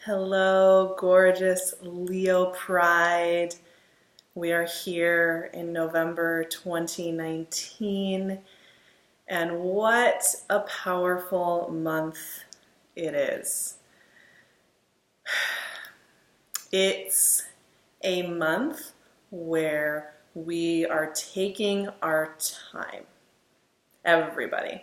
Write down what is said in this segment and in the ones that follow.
Hello, gorgeous Leo Pride. We are here in November 2019, and what a powerful month it is. It's a month where we are taking our time. Everybody.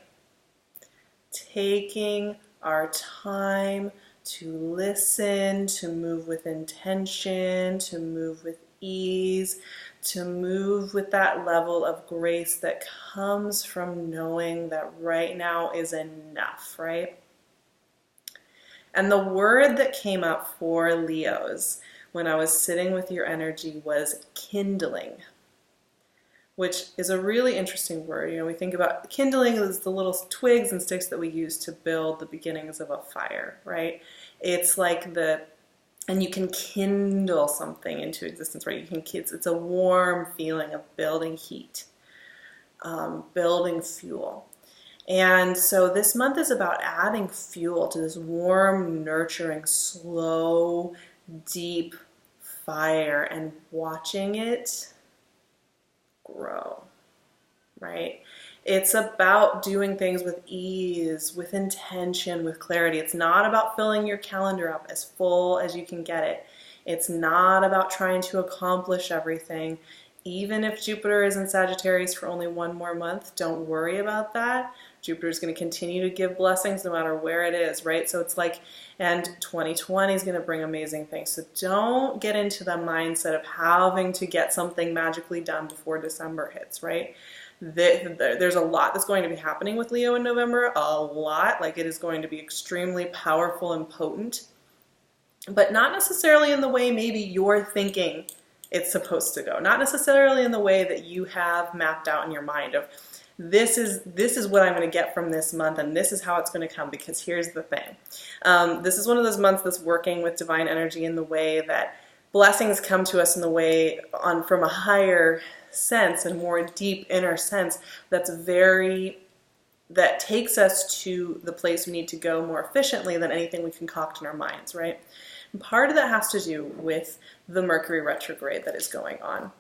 Taking our time to listen, to move with intention, to move with ease, to move with that level of grace that comes from knowing that right now is enough, right? And the word that came up for Leos when I was sitting with your energy was kindling, which is a really interesting word. We think about kindling as the little twigs and sticks that we use to build the beginnings of a fire, right? It's like and you can kindle something into existence, right? It's a warm feeling of building heat, building fuel. And so this month is about adding fuel to this warm, nurturing, slow, deep fire and watching it grow, right? It's about doing things with ease, with intention, with clarity. It's not about filling your calendar up as full as you can get it. It's not about trying to accomplish everything. Even if Jupiter is in Sagittarius for only one more month, don't worry about that. Jupiter is going to continue to give blessings no matter where it is, right? So it's like, and 2020 is going to bring amazing things. So don't get into the mindset of having to get something magically done before December hits, right? There's a lot that's going to be happening with Leo in November, a lot. Like, it is going to be extremely powerful and potent, but not necessarily in the way maybe you're thinking it's supposed to go. Not necessarily in the way that you have mapped out in your mind of this is what I'm going to get from this month, and this is how it's going to come, because here's the thing. This is one of those months that's working with divine energy in the way that blessings come to us in the way from a higher sense and more deep inner sense that takes us to the place we need to go more efficiently than anything we concoct in our minds, right? And part of that has to do with the Mercury retrograde that is going on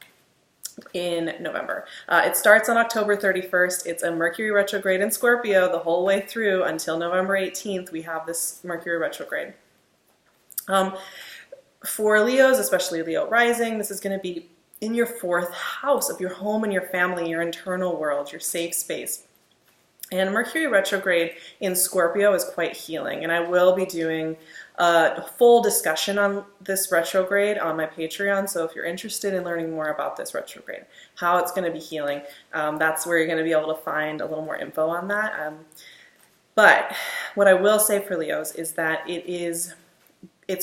in November. It starts on October 31st. It's a Mercury retrograde in Scorpio the whole way through until November 18th. We have this Mercury retrograde. For Leos, especially Leo rising, this is going to be in your fourth house of your home and your family, your internal world, your safe space. And Mercury retrograde in Scorpio is quite healing, and I will be doing a full discussion on this retrograde on my Patreon. So if you're interested in learning more about this retrograde, how it's going to be healing, that's where you're going to be able to find a little more info on that. But what I will say for Leos is that it's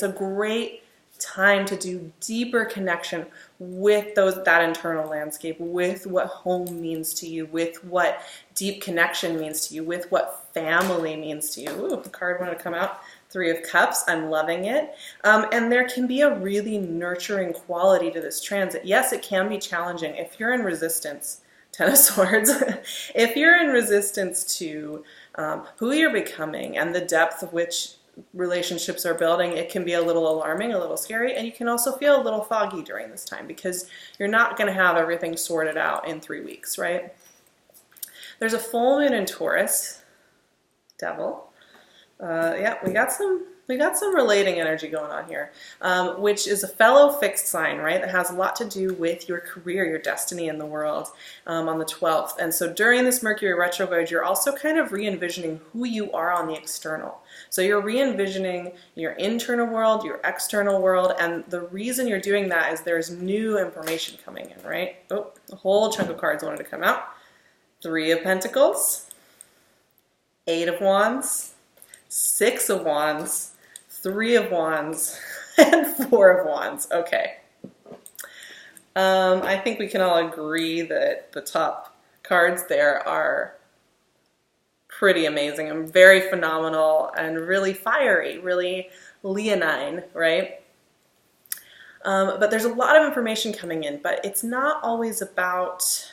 a great time to do deeper connection with that internal landscape, with what home means to you, with what deep connection means to you, with what family means to you. Ooh, the card wanted to come out. 3 of Cups. I'm loving it. And there can be a really nurturing quality to this transit. Yes, it can be challenging. If you're in resistance, 10 of Swords, if you're in resistance to who you're becoming and the depth of which relationships are building, it can be a little alarming, a little scary, and you can also feel a little foggy during this time because you're not going to have everything sorted out in 3 weeks, right? There's a full moon in Taurus, Devil. Yeah, we got some relating energy going on here, which is a fellow fixed sign, right? That has a lot to do with your career, your destiny in the world, on the 12th. And so during this Mercury retrograde, you're also kind of re-envisioning who you are on the external. So you're re-envisioning your internal world, your external world, and the reason you're doing that is there's new information coming in, right? Oh, a whole chunk of cards wanted to come out. 3 of Pentacles, 8 of Wands, 6 of Wands, 3 of Wands, and 4 of Wands. Okay. I think we can all agree that the top cards there are pretty amazing and very phenomenal and really fiery, really leonine, right? But there's a lot of information coming in, but it's not always about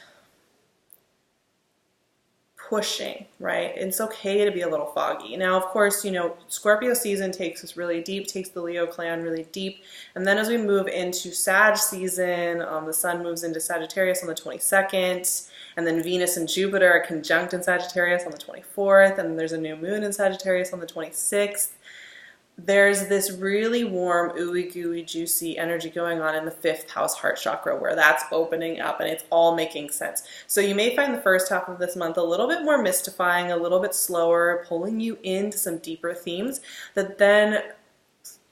pushing, right? It's okay to be a little foggy. Now, of course, Scorpio season takes us really deep, takes the Leo clan really deep. And then as we move into Sag season, the sun moves into Sagittarius on the 22nd. And then Venus and Jupiter are conjunct in Sagittarius on the 24th. And there's a new moon in Sagittarius on the 26th. There's this really warm, ooey gooey, juicy energy going on in the 5th house heart chakra, where that's opening up and it's all making sense. So you may find the first half of this month a little bit more mystifying, a little bit slower, pulling you into some deeper themes that then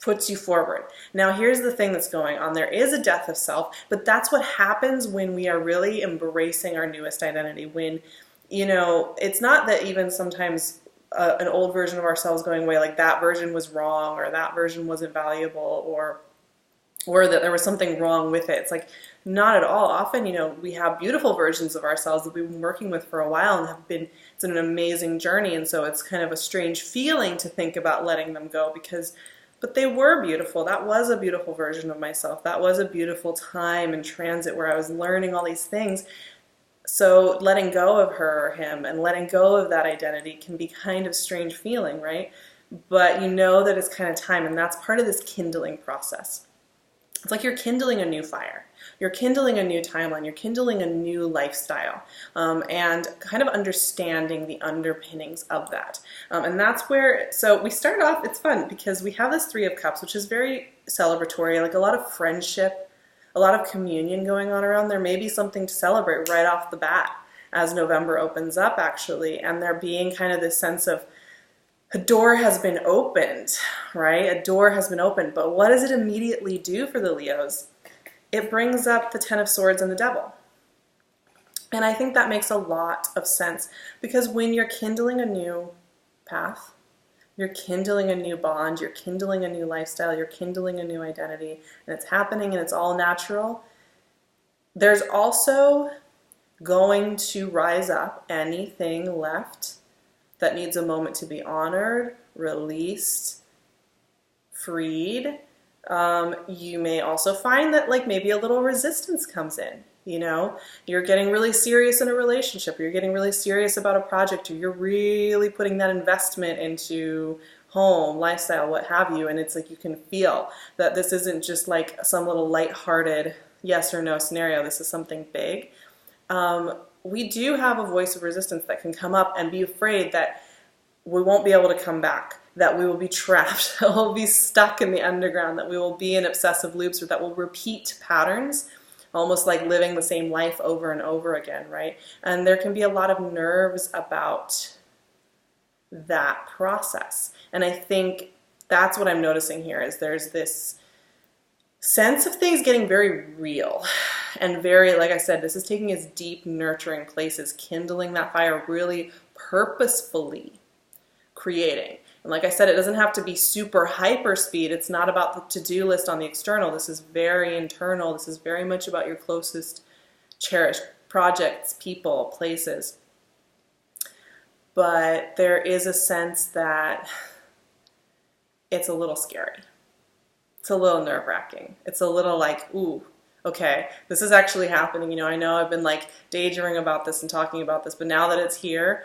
puts you forward. Now, here's the thing that's going on. There is a death of self, but that's what happens when we are really embracing our newest identity. When, it's not that even sometimes an old version of ourselves going away, like that version was wrong, or that version wasn't valuable, or that there was something wrong with it. It's like, not at all. Often, we have beautiful versions of ourselves that we've been working with for a while and it's an amazing journey. And so it's kind of a strange feeling to think about letting them go but they were beautiful. That was a beautiful version of myself. That was a beautiful time in transit where I was learning all these things. So letting go of her or him and letting go of that identity can be kind of strange feeling, right? But that it's kind of time, and that's part of this kindling process. It's like you're kindling a new fire. You're kindling a new timeline. You're kindling a new lifestyle, and kind of understanding the underpinnings of that. And that's where, so we start off, it's fun because we have this 3 of Cups, which is very celebratory, like a lot of friendship, a lot of communion going on around. There may be something to celebrate right off the bat as November opens up, actually, and there being kind of this sense of a door has been opened, right? A door has been opened, but what does it immediately do for the Leos? It brings up the 10 of Swords and the Devil. And I think that makes a lot of sense, because when you're kindling a new path, you're kindling a new bond, you're kindling a new lifestyle, you're kindling a new identity, and it's happening and it's all natural. There's also going to rise up anything left that needs a moment to be honored, released, freed. You may also find that maybe a little resistance comes in. You're getting really serious in a relationship, or you're getting really serious about a project, or you're really putting that investment into home, lifestyle, what have you, and it's like you can feel that this isn't just like some little lighthearted yes or no scenario. This is something big. We do have a voice of resistance that can come up and be afraid that we won't be able to come back, that we will be trapped, that we'll be stuck in the underground, that we will be in obsessive loops, or that we'll repeat patterns, almost like living the same life over and over again, right? And there can be a lot of nerves about that process. And I think that's what I'm noticing here, is there's this sense of things getting very real and very, like I said, this is taking us deep, nurturing places, kindling that fire, really purposefully creating. And like I said, it doesn't have to be super hyper speed. It's not about the to-do list on the external. This is very internal. This is very much about your closest, cherished projects, people, places. But there is a sense that it's a little scary. It's a little nerve-wracking. It's a little like, ooh, okay, this is actually happening. I know I've been daydreaming about this and talking about this, but now that it's here,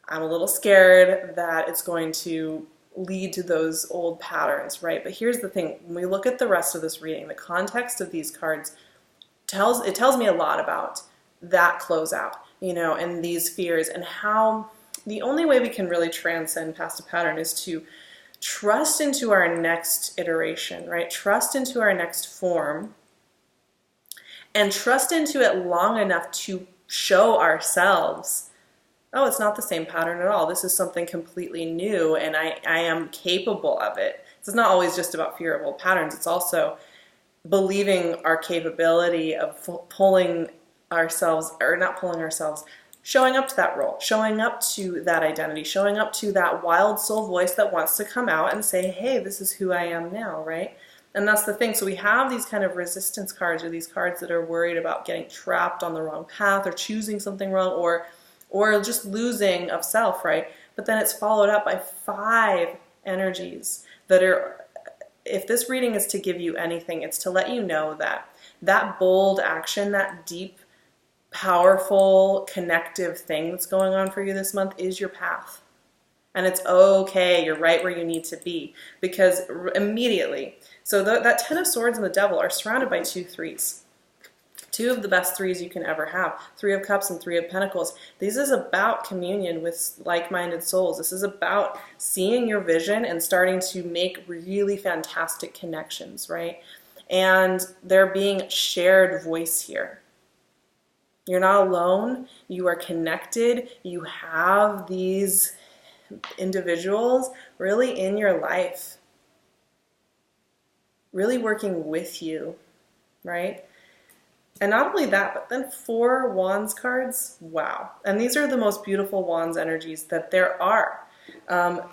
I'm a little scared that it's going to lead to those old patterns, right? But here's the thing. When we look at the rest of this reading, the context of these cards tells me a lot about that closeout, and these fears, and how the only way we can really transcend past a pattern is to trust into our next iteration, right? Trust into our next form, and trust into it long enough to show ourselves, oh, it's not the same pattern at all. This is something completely new, and I am capable of it. It's not always just about fear of old patterns. It's also believing our capability of pulling ourselves, or not pulling ourselves, showing up to that role, showing up to that identity, showing up to that wild soul voice that wants to come out and say, hey, this is who I am now, right? And that's the thing. So we have these kind of resistance cards, or these cards that are worried about getting trapped on the wrong path, or choosing something wrong, or just losing of self, right? But then it's followed up by 5 energies that are, if this reading is to give you anything, it's to let you know that that bold action, that deep powerful, connective thing that's going on for you this month is your path. And it's okay, you're right where you need to be. Because immediately, so that Ten of Swords and the Devil are surrounded by 2 threes. 2 of the best 3s you can ever have. 3 of Cups and 3 of Pentacles. This is about communion with like-minded souls. This is about seeing your vision and starting to make really fantastic connections, right? And there being shared voice here. You're not alone. You are connected. You have these individuals really in your life, really working with you, right? And not only that, but then 4 Wands cards, wow. And these are the most beautiful Wands energies that there are.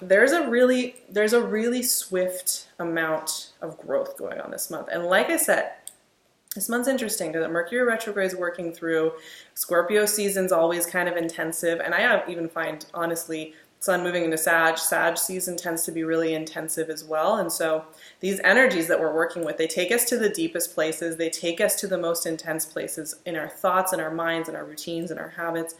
There's a really swift amount of growth going on this month. And like I said, this month's interesting because Mercury retrograde is working through. Scorpio season's always kind of intensive. And I even find, honestly, Sun moving into Sag season tends to be really intensive as well. And so these energies that we're working with, they take us to the deepest places. They take us to the most intense places in our thoughts and our minds and our routines and our habits.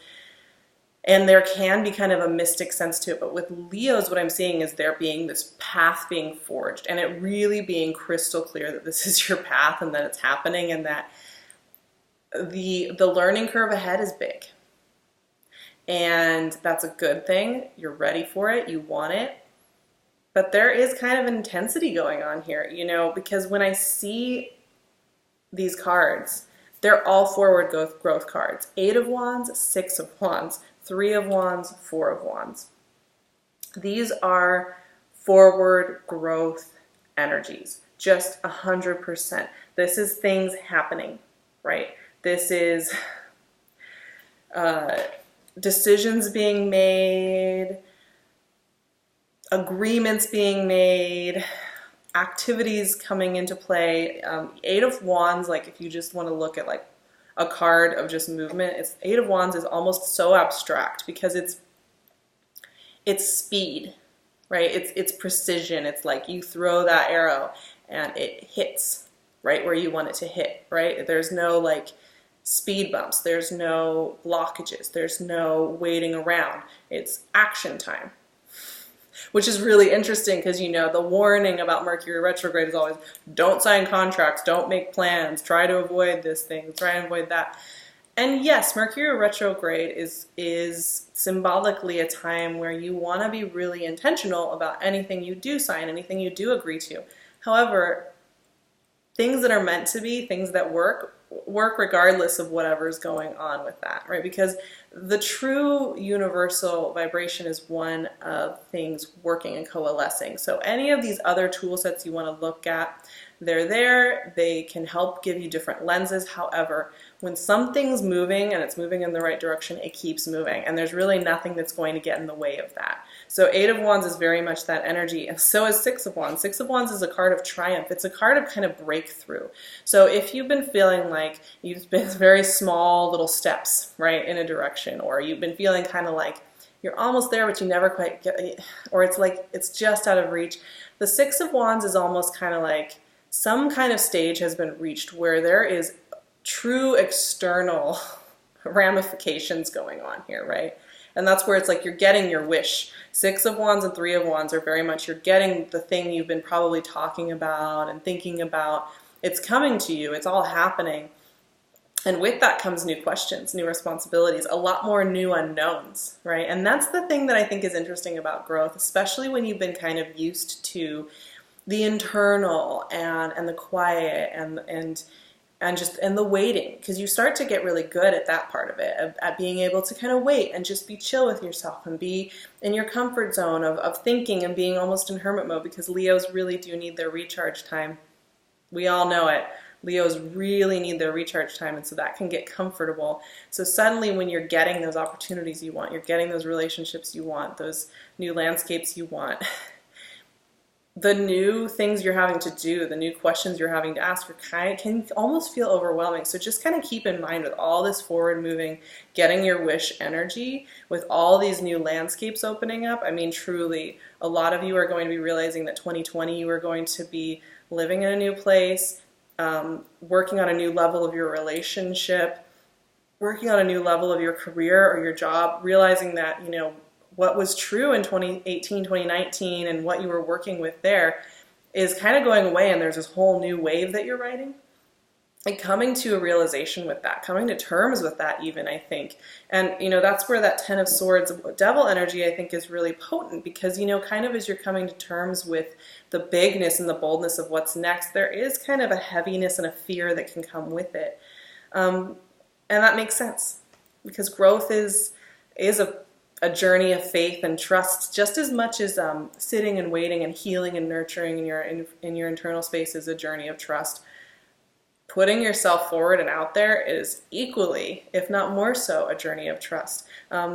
And there can be kind of a mystic sense to it. But with Leos, what I'm seeing is there being this path being forged and it really being crystal clear that this is your path and that it's happening and that the learning curve ahead is big. And that's a good thing. You're ready for it. You want it. But there is kind of an intensity going on here, you know, because when I see these cards, they're all forward growth cards. 8 of Wands, 6 of Wands, 3 of Wands, 4 of Wands. These are forward growth energies, just 100%. This is things happening, right? This is decisions being made, agreements being made, activities coming into play. 8 of Wands, like if you just want to look at like a card of just movement, 8 of Wands is almost so abstract because it's speed, right? It's precision. It's like you throw that arrow and it hits right where you want it to hit, right? There's no like speed bumps. There's no blockages. There's no waiting around. It's action time, which is really interesting because, you know, the warning about Mercury retrograde is always don't sign contracts, don't make plans, try to avoid this thing, try and avoid that. And yes, Mercury retrograde is symbolically a time where you want to be really intentional about anything you do sign, anything you do agree to. However, things that are meant to be, things that work regardless of whatever's going on with that, right? Because the true universal vibration is one of things working and coalescing. So any of these other tool sets you want to look at, they're there. They can help give you different lenses. However, when something's moving and it's moving in the right direction, it keeps moving. And there's really nothing that's going to get in the way of that. So 8 of Wands is very much that energy. And so is 6 of Wands. 6 of Wands is a card of triumph. It's a card of kind of breakthrough. So if you've been feeling like you've been very small little steps, right, in a direction, or you've been feeling kind of like you're almost there, but you never quite get, or it's like it's just out of reach. The 6 of Wands is almost kind of like some kind of stage has been reached where there is true external ramifications going on here, right? And that's where it's like you're getting your wish. 6 of Wands and 3 of Wands are very much you're getting the thing you've been probably talking about and thinking about. It's coming to you. It's all happening. And with that comes new questions, new responsibilities, a lot more new unknowns, right? And that's the thing that I think is interesting about growth, especially when you've been kind of used to the internal and the quiet and the waiting, because you start to get really good at that part of it, at being able to kind of wait and just be chill with yourself and be in your comfort zone of thinking and being almost in hermit mode, because Leos really do need their recharge time. We all know it. Leos really need their recharge time, and so that can get comfortable. So suddenly when you're getting those opportunities you want, you're getting those relationships you want, those new landscapes you want, the new things you're having to do, the new questions you're having to ask can almost feel overwhelming. So just kind of keep in mind with all this forward moving, getting your wish energy, with all these new landscapes opening up, I mean, truly, a lot of you are going to be realizing that 2020 you are going to be living in a new place, working on a new level of your relationship, working on a new level of your career or your job, realizing that, you know, what was true in 2018, 2019 and what you were working with there is kind of going away, and there's this whole new wave that you're riding. And coming to a realization with that, coming to terms with that even, I think. And, you know, that's where that Ten of Swords, devil energy, I think is really potent because, you know, kind of as you're coming to terms with the bigness and the boldness of what's next, there is kind of a heaviness and a fear that can come with it. And that makes sense because growth is a journey of faith and trust just as much as sitting and waiting and healing and nurturing in your internal space is a journey of trust. Putting yourself forward and out there is equally, if not more so, a journey of trust.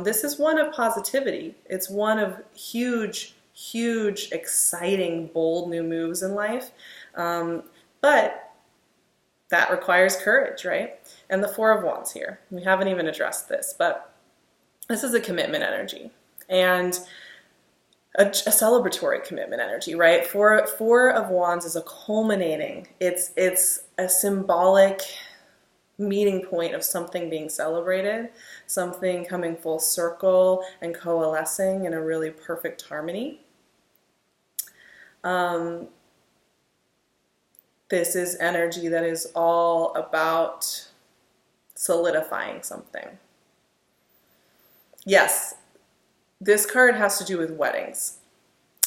This is one of positivity. It's one of huge, huge, exciting, bold new moves in life. But that requires courage, right? And the Four of Wands here. We haven't even addressed this, but this is a commitment energy. And a celebratory commitment energy, right? Four of Wands is a culminating. It's a symbolic meeting point of something being celebrated, something coming full circle and coalescing in a really perfect harmony. This is energy that is all about solidifying something. Yes, this card has to do with weddings.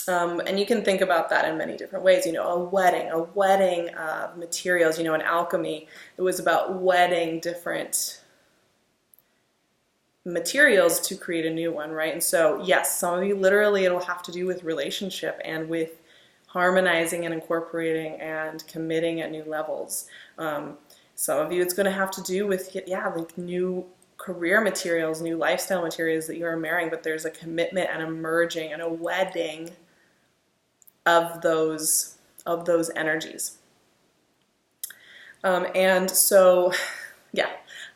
And you can think about that in many different ways. You know, a wedding materials, you know, in alchemy, it was about wedding different materials to create a new one, right? And so, yes, some of you literally it'll have to do with relationship and with harmonizing and incorporating and committing at new levels. Some of you it's going to have to do with, like new career materials, new lifestyle materials that you are marrying, but there's a commitment and a merging and a wedding of those energies. And so,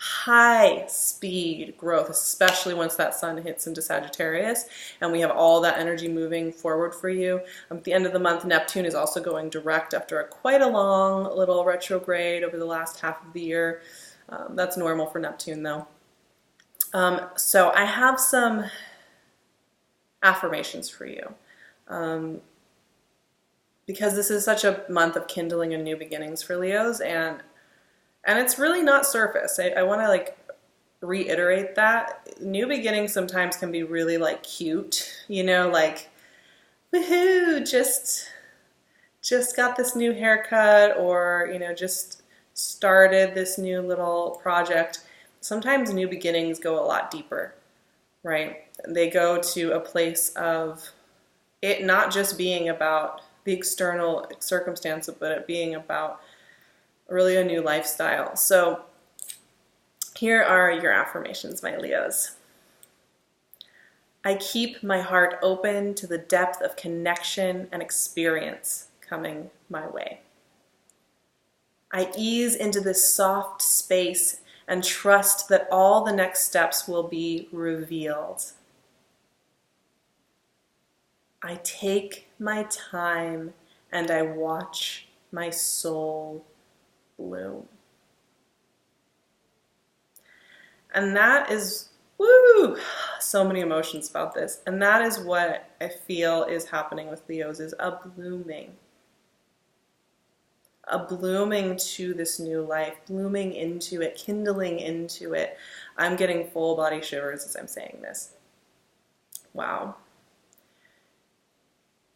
high speed growth, especially once that sun hits into Sagittarius and we have all that energy moving forward for you. At the end of the month, Neptune is also going direct after quite a long little retrograde over the last half of the year. That's normal for Neptune though. So I have some affirmations for you. Because this is such a month of kindling and new beginnings for Leos, and it's really not surface. I want to reiterate that. New beginnings sometimes can be really cute, you know, woohoo, just got this new haircut, or, you know, just started this new little project. Sometimes new beginnings go a lot deeper, right? They go to a place of it not just being about the external circumstance, but it being about really a new lifestyle. So here are your affirmations, my Leos. I keep my heart open to the depth of connection and experience coming my way. I ease into this soft space and trust that all the next steps will be revealed. I take my time and I watch my soul bloom. And that is, so many emotions about this. And that is what I feel is happening with Leos, is a blooming to this new life, blooming into it, kindling into it. I'm getting full body shivers as I'm saying this. Wow.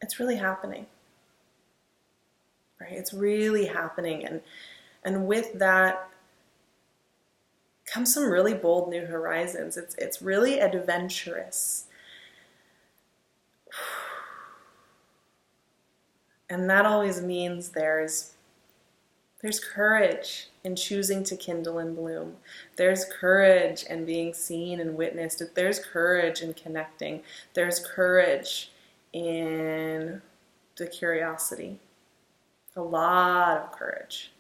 It's really happening, right? It's really happening. And with that comes some really bold new horizons. It's really adventurous. And that always means there's courage in choosing to kindle and bloom. There's courage in being seen and witnessed. There's courage in connecting. There's courage in the curiosity. A lot of courage.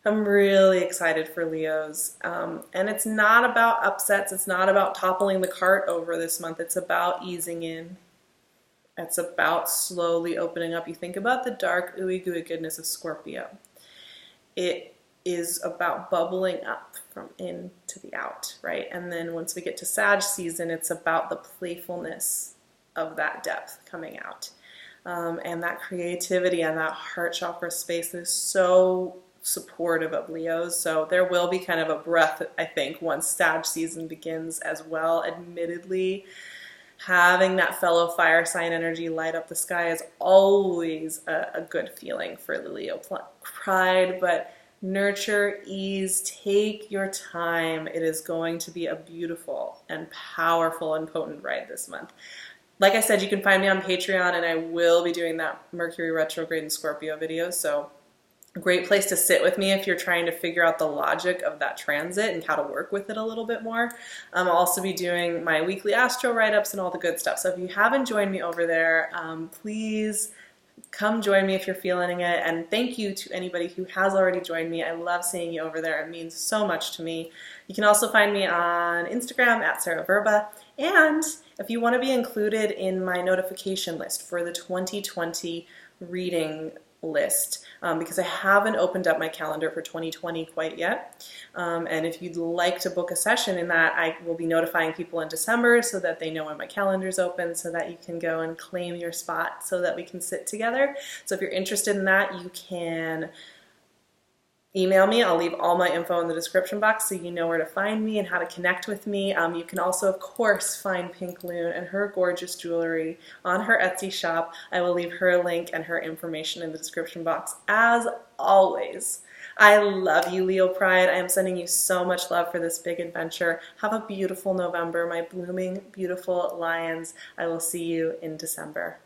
I'm really excited for Leos. And it's not about upsets. It's not about toppling the cart over this month. It's about easing in. It's about slowly opening up. You think about the dark, ooey gooey goodness of Scorpio. It is about bubbling up from in to the out, right? And then once we get to Sag season, it's about the playfulness of that depth coming out. And that creativity and that heart chakra space is so supportive of Leos. So there will be kind of a breath, I think, once Sag season begins as well. Admittedly, having that fellow fire sign energy light up the sky is always a good feeling for the Leo pride, but nurture, ease, take your time. It is going to be a beautiful and powerful and potent ride this month. Like I said, you can find me on Patreon, and I will be doing that Mercury retrograde and Scorpio video, so a great place to sit with me if you're trying to figure out the logic of that transit and how to work with it a little bit more. I'll also be doing my weekly astro write-ups and all the good stuff. So if you haven't joined me over there, please come join me if you're feeling it. And thank you to anybody who has already joined me. I love seeing you over there. It means so much to me. You can also find me on Instagram at SARAHTAROT. And if you want to be included in my notification list for the 2020 reading list, because I haven't opened up my calendar for 2020 quite yet. And if you'd like to book a session in that, I will be notifying people in December so that they know when my calendar's open, so that you can go and claim your spot so that we can sit together. So if you're interested in that, you can email me. I'll leave all my info in the description box so you know where to find me and how to connect with me. You can also, of course, find PinkLune and her gorgeous jewelry on her Etsy shop. I will leave her link and her information in the description box as always. I love you, Leo Pride. I am sending you so much love for this big adventure. Have a beautiful November, my blooming, beautiful lions. I will see you in December.